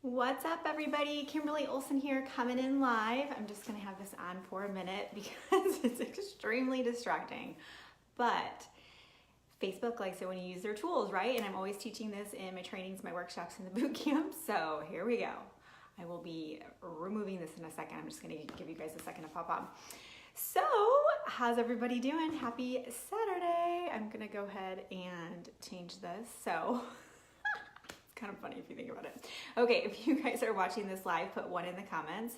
What's up, everybody? Kimberly Olson here, coming in live. I'm just gonna have this on for a minute because it's extremely distracting. But Facebook likes it when you use their tools, right? And I'm always teaching this in my trainings, my workshops, and the boot camp. So here we go. I will be removing this in a second. I'm just gonna give you guys a second to pop on. So, how's everybody doing? Happy Saturday. I'm gonna go ahead and change this. So, kind of funny if you think about it. Okay, if you guys are watching this live, put 1 in the comments.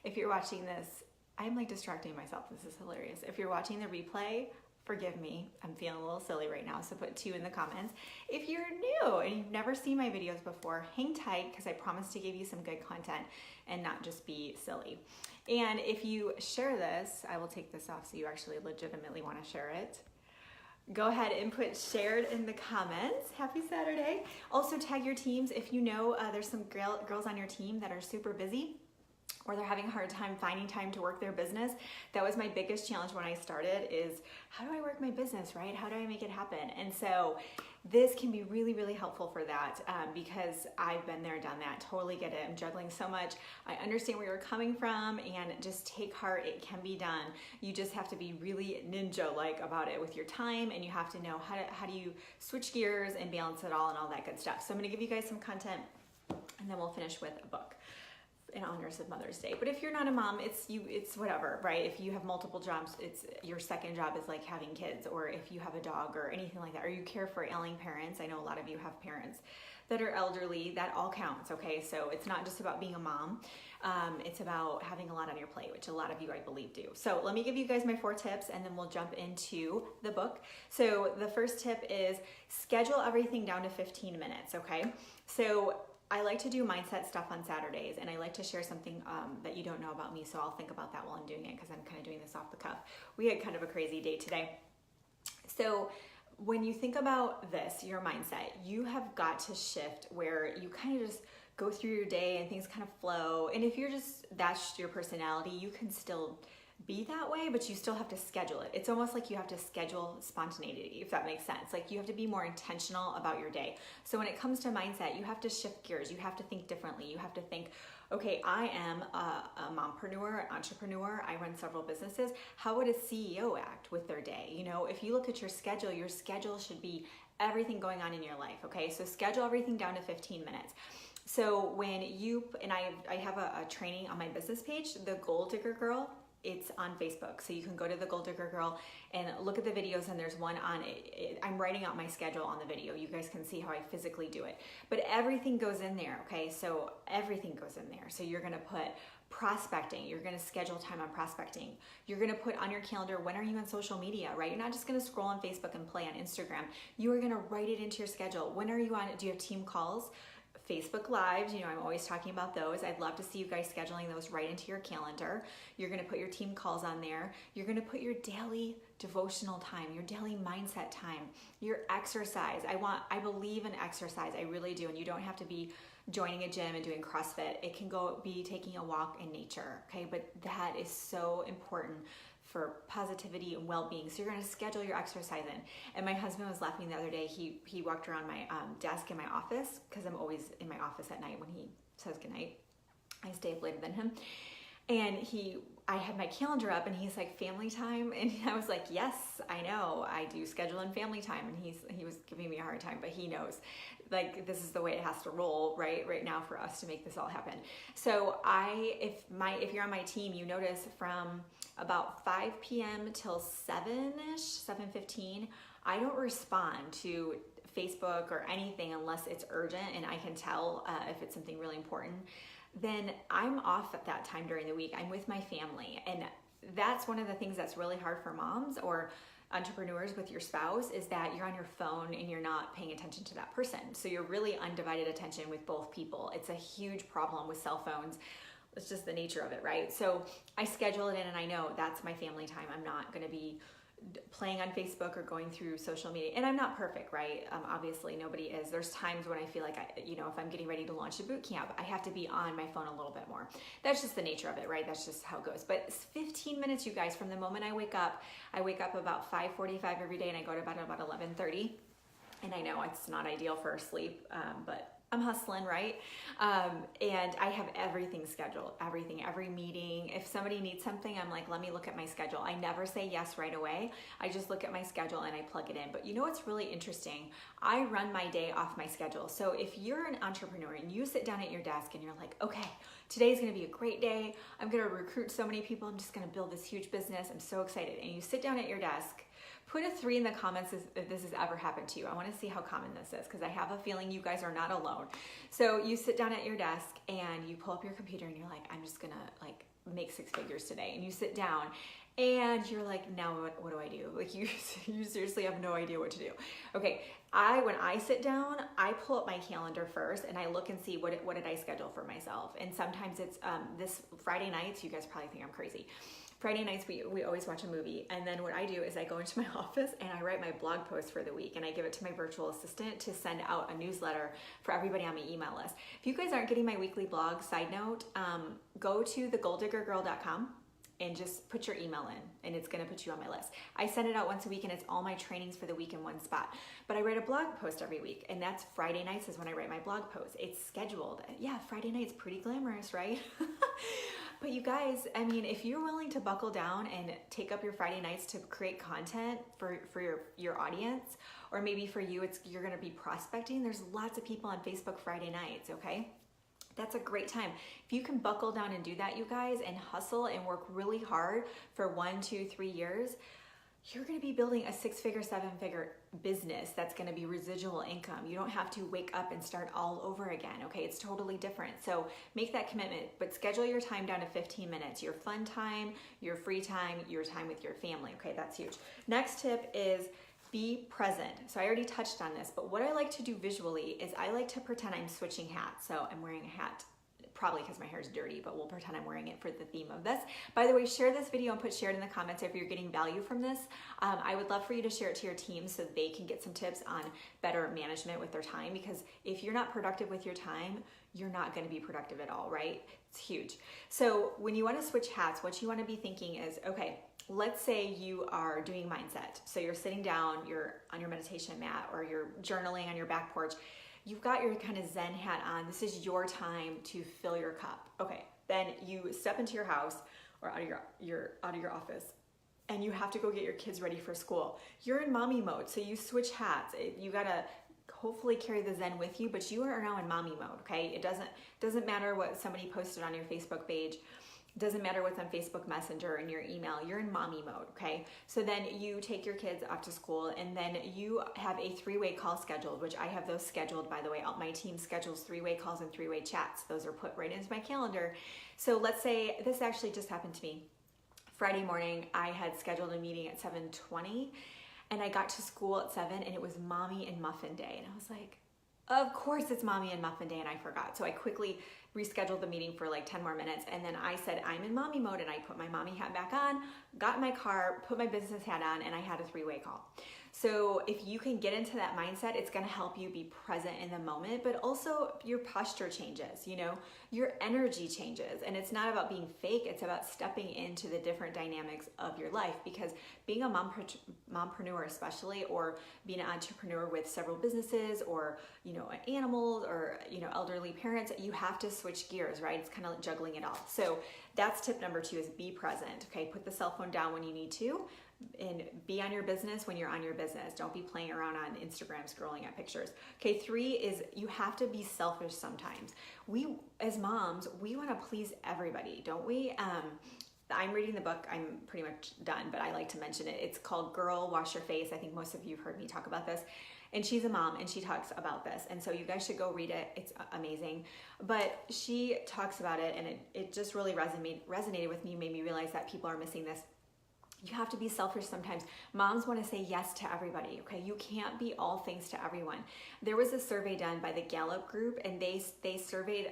If you're watching this, I'm like distracting myself. This is hilarious. If you're watching the replay, forgive me. I'm feeling a little silly right now, so put 2 in the comments. If you're new and you've never seen my videos before, hang tight because I promise to give you some good content and not just be silly. And if you share this, I will take this off so you actually legitimately want to share it. Go ahead and put shared in the comments. Happy Saturday. Also tag your teams if you know there's some girls on your team that are super busy or they're having a hard time finding time to work their business. That was my biggest challenge when I started is how do I work my business, right? How do I make it happen? And so this can be really, really helpful for that because I've been there, done that, totally get it. I'm juggling so much. I understand where you're coming from and just take heart, it can be done. You just have to be really ninja-like about it with your time and you have to know how do you switch gears and balance it all and all that good stuff. So I'm gonna give you guys some content and then we'll finish with a book in honors of Mother's Day. But if you're not a mom, it's whatever, right? If you have multiple jobs, it's your second job is like having kids, or if you have a dog or anything like that, or you care for ailing parents. I know a lot of you have parents that are elderly, that all counts, okay? So it's not just about being a mom. It's about having a lot on your plate, which a lot of you, I believe, do. So let me give you guys my 4 tips and then we'll jump into the book. So the first tip is schedule everything down to 15 minutes, okay? So I like to do mindset stuff on Saturdays and I like to share something that you don't know about me, so I'll think about that while I'm doing it because I'm kind of doing this off the cuff. We had kind of a crazy day today. So when you think about this, your mindset, you have got to shift where you kind of just go through your day and things kind of flow. And if that's your personality, you can still be that way, but you still have to schedule it. It's almost like you have to schedule spontaneity, if that makes sense. Like you have to be more intentional about your day. So when it comes to mindset, you have to shift gears. You have to think differently. You have to think, okay, I am a mompreneur, an entrepreneur. I run several businesses. How would a CEO act with their day? You know, if you look at your schedule should be everything going on in your life, okay? So schedule everything down to 15 minutes. So when I have a training on my business page, the Goal Digger Girl, it's on Facebook. So you can go to the Goal Digger Girl and look at the videos and there's one on it. I'm writing out my schedule on the video. You guys can see how I physically do it. But everything goes in there, okay? So everything goes in there. So you're gonna put prospecting. You're gonna schedule time on prospecting. You're gonna put on your calendar, when are you on social media, right? You're not just gonna scroll on Facebook and play on Instagram. You are gonna write it into your schedule. When are you on, do you have team calls? Facebook Lives, you know, I'm always talking about those. I'd love to see you guys scheduling those right into your calendar. You're gonna put your team calls on there. You're gonna put your daily devotional time, your daily mindset time, your exercise. I believe in exercise, I really do. And you don't have to be joining a gym and doing CrossFit. It can be taking a walk in nature, okay? But that is so important for positivity and well-being. So you're gonna schedule your exercise in. And my husband was laughing the other day. He walked around my desk in my office because I'm always in my office at night when he says goodnight. I stay up later than him. And I had my calendar up and he's like, family time? And I was like, yes, I know, I do schedule in family time. And he was giving me a hard time, but he knows, like, this is the way it has to roll right now for us to make this all happen. So if you're on my team, you notice from about 5 p.m. till 7-ish, 7:15, I don't respond to Facebook or anything unless it's urgent and I can tell if it's something really important. Then I'm off at that time during the week. I'm with my family. And that's one of the things that's really hard for moms or entrepreneurs with your spouse is that you're on your phone and you're not paying attention to that person. So you're really undivided attention with both people. It's a huge problem with cell phones. It's just the nature of it, right? So I schedule it in and I know that's my family time. I'm not gonna be playing on Facebook or going through social media. And I'm not perfect, right? Obviously nobody is. There's times when I feel like, if I'm getting ready to launch a boot camp, I have to be on my phone a little bit more. That's just the nature of it, right? That's just how it goes. But it's 15 minutes, you guys, from the moment I wake up about 5:45 every day and I go to bed about 11:30. And I know it's not ideal for sleep, but I'm hustling, right? And I have everything scheduled, every meeting. If somebody needs something, I'm like, let me look at my schedule. I never say yes right away. I just look at my schedule and I plug it in. But you know what's really interesting? I run my day off my schedule. So if you're an entrepreneur and you sit down at your desk and you're like, okay, today's gonna be a great day. I'm gonna recruit so many people. I'm just gonna build this huge business. I'm so excited. And you sit down at your desk. Put a 3 in the comments if this has ever happened to you. I want to see how common this is because I have a feeling you guys are not alone. So you sit down at your desk and you pull up your computer and you're like, I'm just gonna like make 6 figures today. And you sit down and you're like, now what do I do? Like you seriously have no idea what to do. Okay, when I sit down, I pull up my calendar first and I look and see what did I schedule for myself. And sometimes it's this Friday nights. You guys probably think I'm crazy. Friday nights, we always watch a movie. And then what I do is I go into my office and I write my blog post for the week and I give it to my virtual assistant to send out a newsletter for everybody on my email list. If you guys aren't getting my weekly blog, side note, go to thegoaldiggergirl.com and just put your email in and it's gonna put you on my list. I send it out once a week and it's all my trainings for the week in one spot. But I write a blog post every week and that's Friday nights is when I write my blog post. It's scheduled. Yeah, Friday night's pretty glamorous, right? But you guys, I mean, if you're willing to buckle down and take up your Friday nights to create content for your audience, or maybe for you, you're gonna be prospecting, there's lots of people on Facebook Friday nights, okay? That's a great time. If you can buckle down and do that, you guys, and hustle and work really hard for 1, 2, 3 years, you're gonna be building a 6-figure, 7-figure business that's gonna be residual income. You don't have to wake up and start all over again, okay? It's totally different. So make that commitment, but schedule your time down to 15 minutes. Your fun time, your free time, your time with your family, okay? That's huge. Next tip is be present. So I already touched on this, but what I like to do visually is I like to pretend I'm switching hats. So I'm wearing a hat, probably because my hair is dirty, but we'll pretend I'm wearing it for the theme of this. By the way, share this video and put share it in the comments if you're getting value from this. I would love for you to share it to your team so they can get some tips on better management with their time, because if you're not productive with your time, you're not going to be productive at all, right? It's huge. So when you want to switch hats, what you want to be thinking is, okay, let's say you are doing mindset. So you're sitting down, you're on your meditation mat, or you're journaling on your back porch. You've got your kind of Zen hat on. This is your time to fill your cup. Okay, then you step into your house or out of your office, and you have to go get your kids ready for school. You're in mommy mode, so you switch hats. You gotta hopefully carry the Zen with you, but you are now in mommy mode. Okay, it doesn't matter what somebody posted on your Facebook page. Doesn't matter what's on Facebook Messenger and your email, you're in mommy mode, okay? So then you take your kids off to school and then you have a 3-way call scheduled, which I have those scheduled, by the way. My team schedules 3-way calls and 3-way chats. Those are put right into my calendar. So let's say, this actually just happened to me. Friday morning, I had scheduled a meeting at 7:20 and I got to school at 7 and it was mommy and muffin day. And I was like, of course it's mommy and muffin day, and I forgot. So I quickly rescheduled the meeting for like 10 more minutes, and then I said, I'm in mommy mode, and I put my mommy hat back on, got in my car, put my business hat on, and I had a 3-way call. So if you can get into that mindset, it's gonna help you be present in the moment, but also your posture changes, you know, your energy changes. And it's not about being fake, it's about stepping into the different dynamics of your life, because being a mompreneur especially, or being an entrepreneur with several businesses, or, you know, animals, or, you know, elderly parents, you have to switch gears, right? It's kind of like juggling it all. So that's tip number 2, is be present, okay? Put the cell phone down when you need to, and be on your business when you're on your business. Don't be playing around on Instagram scrolling at pictures. Okay, 3 is you have to be selfish sometimes. We, as moms, we want to please everybody, don't we? I'm reading the book, I'm pretty much done, but I like to mention it. It's called Girl, Wash Your Face. I think most of you have heard me talk about this. And she's a mom and she talks about this. And so you guys should go read it. It's amazing. But she talks about it, and it just really resonated with me, made me realize that people are missing this. You have to be selfish sometimes. Moms want to say yes to everybody, okay? You can't be all things to everyone. There was a survey done by the Gallup group, and they surveyed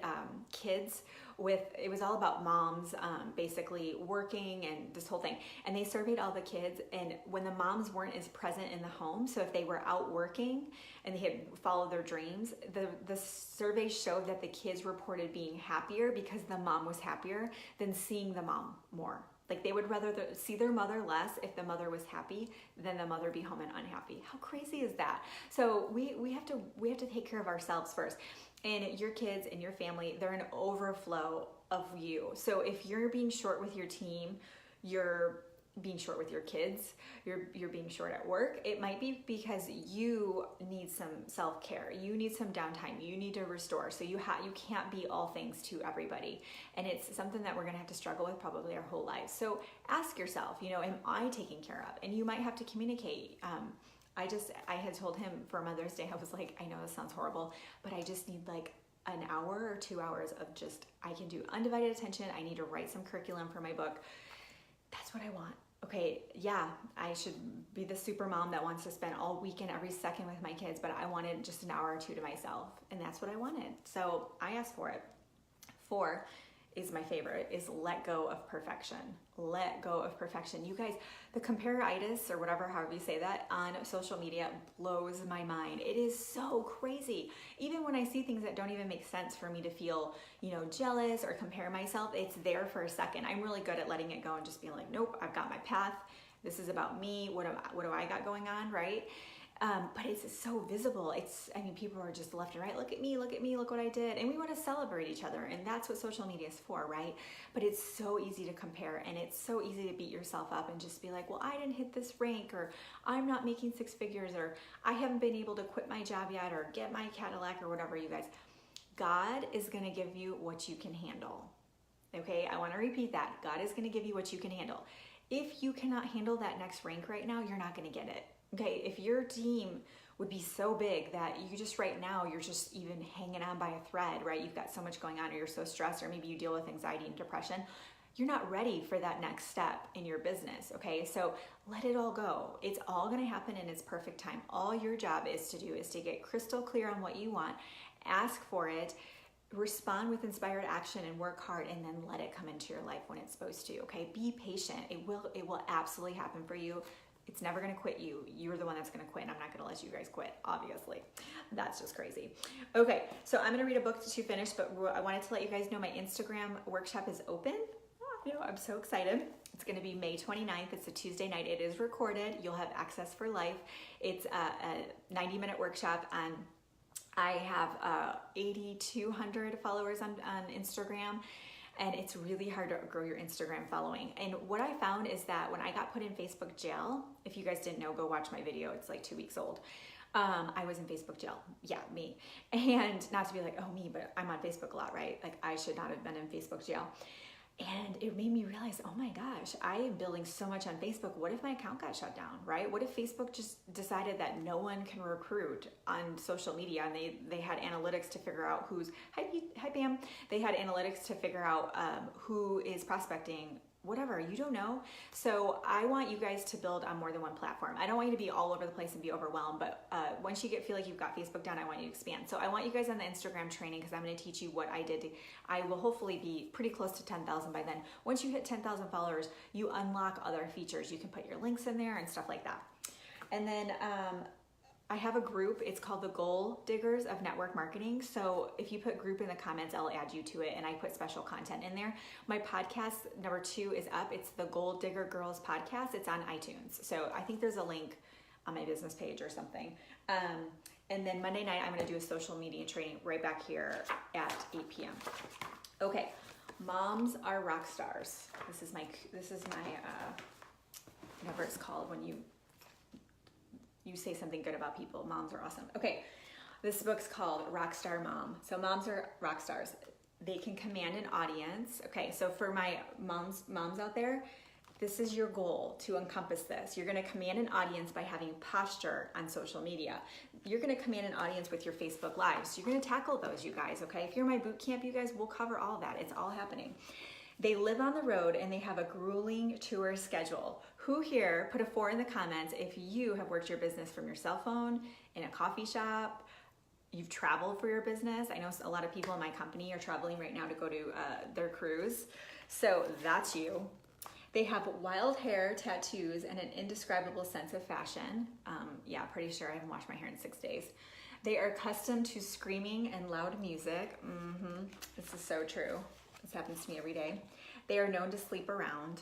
kids with, it was all about moms basically working and this whole thing. And they surveyed all the kids, and when the moms weren't as present in the home, so if they were out working and they had followed their dreams, the survey showed that the kids reported being happier because the mom was happier than seeing the mom more. Like they would rather see their mother less if the mother was happy than the mother be home and unhappy. How crazy is that? So we have to take care of ourselves first. And your kids and your family, they're an overflow of you. So if you're being short with your team, you're being short with your kids, you're being short at work, it might be because you need some self-care, you need some downtime, you need to restore. So you can't be all things to everybody, and it's something that we're gonna have to struggle with probably our whole lives. So ask yourself, am I taken care of? And you might have to communicate. I had told him for Mother's Day, I was like, I know this sounds horrible, but I just need like an hour or 2 hours of just, I can do undivided attention. I need to write some curriculum for my book. That's what I want. Okay, yeah, I should be the super mom that wants to spend all weekend, every second with my kids, but I wanted just an hour or two to myself, and that's what I wanted. So I asked for it. 4 is my favorite, is let go of perfection. Let go of perfection. You guys, the comparaitis or whatever, however you say that, on social media blows my mind. It is so crazy. Even when I see things that don't even make sense for me to feel, jealous or compare myself, it's there for a second. I'm really good at letting it go and just being like, nope, I've got my path. This is about me. What do I got going on, right? But it's so visible. People are just left and right. Look at me, look what I did. And we want to celebrate each other. And that's what social media is for, right? But it's so easy to compare, and it's so easy to beat yourself up and just be like, well, I didn't hit this rank, or I'm not making 6 figures, or I haven't been able to quit my job yet, or get my Cadillac, or whatever, you guys. God is going to give you what you can handle. Okay, I want to repeat that. God is going to give you what you can handle. If you cannot handle that next rank right now, you're not going to get it. Okay, if your team would be so big that you just right now, you're just even hanging on by a thread, right? You've got so much going on, or you're so stressed, or maybe you deal with anxiety and depression, you're not ready for that next step in your business, okay? So let it all go. It's all gonna happen in its perfect time. All your job is to do is to get crystal clear on what you want, ask for it, respond with inspired action, and work hard, and then let it come into your life when it's supposed to, okay? Be patient. It will absolutely happen for you. It's never gonna quit you. You're the one that's gonna quit, and I'm not gonna let you guys quit, obviously. That's just crazy. Okay, so I'm gonna read a book to finish, but I wanted to let you guys know my Instagram workshop is open. I'm so excited. It's gonna be May 29th. It's a Tuesday night. It is recorded. You'll have access for life. It's a 90-minute workshop, and I have 8,200 followers on Instagram. And it's really hard to grow your Instagram following. And what I found is that when I got put in Facebook jail, if you guys didn't know, go watch my video. It's like 2 weeks old. I was in Facebook jail. Yeah, me. And not to be like, oh, me, but I'm on Facebook a lot, right? Like, I should not have been in Facebook jail. And it made me realize, oh my gosh, I am building so much on Facebook. What if my account got shut down, right? What if Facebook just decided that no one can recruit on social media, and they had analytics to figure out hi Pam. They had analytics to figure out who is prospecting, whatever, you don't know. So I want you guys to build on more than one platform. I don't want you to be all over the place and be overwhelmed, but once you feel like you've got Facebook down, I want you to expand. So I want you guys on the Instagram training, because I'm gonna teach you what I did. I will hopefully be pretty close to 10,000 by then. Once you hit 10,000 followers, you unlock other features. You can put your links in there and stuff like that. And then I have a group. It's called the Goal Diggers of Network Marketing. So if you put group in the comments, I'll add you to it, and I put special content in there. My podcast number 2 is up. It's the Goal Digger Girls podcast. It's on iTunes. So I think there's a link on my business page or something. And then Monday night, I'm going to do a social media training right back here at 8 p.m. Okay, moms are rock stars. This is my whatever it's called when you say something good about people. Moms are awesome. Okay, this book's called Rockstar Mom. So moms are rock stars. They can command an audience. Okay, so for my moms out there, this is your goal, to encompass this. You're gonna command an audience by having posture on social media. You're gonna command an audience with your Facebook Lives. You're gonna tackle those, you guys, okay? If you're my boot camp, you guys, we'll cover all that. It's all happening. They live on the road, and they have a grueling tour schedule. Who here, put a 4 in the comments if you have worked your business from your cell phone, in a coffee shop, you've traveled for your business. I know a lot of people in my company are traveling right now to go to their cruise. So that's you. They have wild hair, tattoos, and an indescribable sense of fashion. Yeah, pretty sure I haven't washed my hair in 6 days. They are accustomed to screaming and loud music. This is so true. This happens to me every day. They are known to sleep around.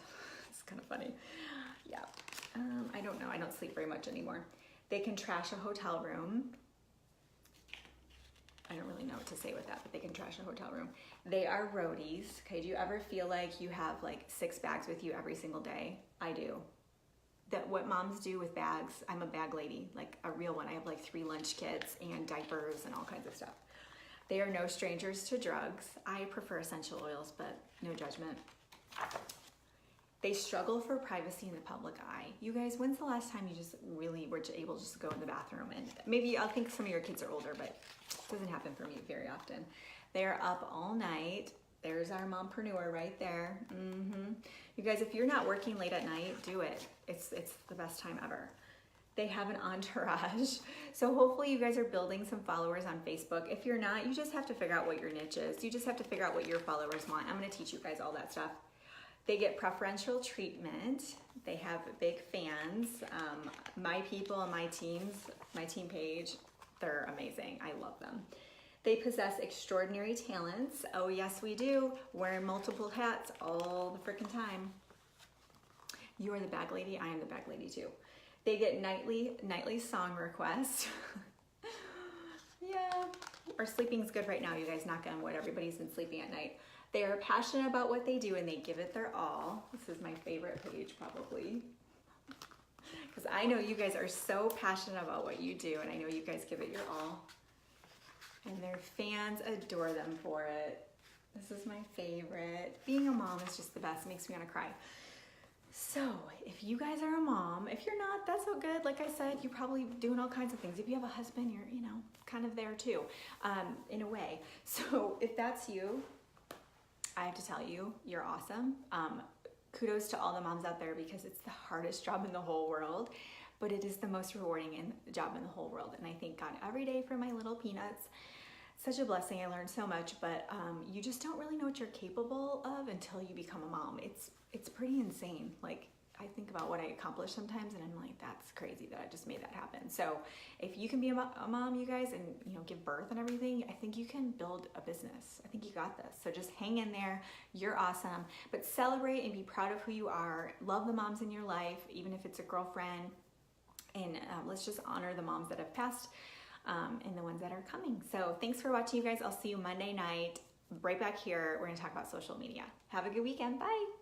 It's kind of funny. Yeah, I don't know. I don't sleep very much anymore. They can trash a hotel room. I don't really know what to say with that, but they can trash a hotel room. They are roadies. Okay, do you ever feel like you have like 6 bags with you every single day? I do. That what moms do with bags, I'm a bag lady, like a real one. I have like 3 lunch kits and diapers and all kinds of stuff. They are no strangers to drugs. I prefer essential oils, but no judgment. They struggle for privacy in the public eye. You guys, when's the last time you just really were able to just go in the bathroom? And maybe I'll think some of your kids are older, but it doesn't happen for me very often. They're up all night. There's our mompreneur right there. You guys, if you're not working late at night, do it. It's the best time ever. They have an entourage. So hopefully you guys are building some followers on Facebook. If you're not, you just have to figure out what your niche is. You just have to figure out what your followers want. I'm gonna teach you guys all that stuff. They get preferential treatment. They have big fans. My people on my team page, they're amazing. I love them. They possess extraordinary talents. Oh yes, we do. Wearing multiple hats all the freaking time. You are the bag lady. I am the bag lady too. They get nightly song requests. Yeah, our sleeping's good right now, you guys. Knock on wood. Everybody's been sleeping at night. They are passionate about what they do and they give it their all. This is my favorite page probably. Because I know you guys are so passionate about what you do and I know you guys give it your all. And their fans adore them for it. This is my favorite. Being a mom is just the best. It makes me want to cry. So if you guys are a mom, if you're not, that's so good. Like I said, you're probably doing all kinds of things. If you have a husband, you're, kind of there too, in a way. So if that's you, I have to tell you, you're awesome. Kudos to all the moms out there because it's the hardest job in the whole world, but it is the most rewarding job in the whole world. And I thank God every day for my little peanuts. Such a blessing. I learned so much, but you just don't really know what you're capable of until you become a mom. It's pretty insane. Like, I think about what I accomplish sometimes and I'm like, that's crazy that I just made that happen. So if you can be a mom, you guys, and give birth and everything, I think you can build a business. I think you got this. So just hang in there. You're awesome. But celebrate and be proud of who you are. Love the moms in your life, even if it's a girlfriend. And let's just honor the moms that have passed and the ones that are coming. So thanks for watching, you guys. I'll see you Monday night right back here. We're going to talk about social media. Have a good weekend. Bye.